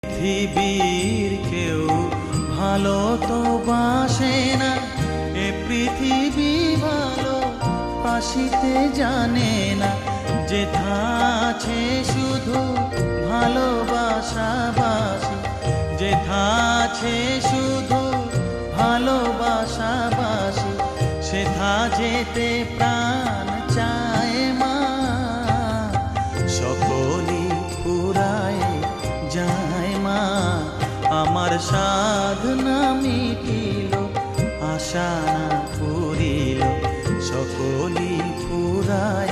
পৃথিবীর কেউ ভালো তো বাসে না, এ পৃথিবী ভালো বাসিতে জানে না। যেথা আছে শুধু ভালোবাসাবাসি, যেথা আছে শুধু ভালোবাসাবাসি, সেথা যেতে প্রাণ চায় মা। সকলই ফুরায় যায় মা, আমার সাধনা মিটিল, আশা না পুরিল, সকলই ফুরায়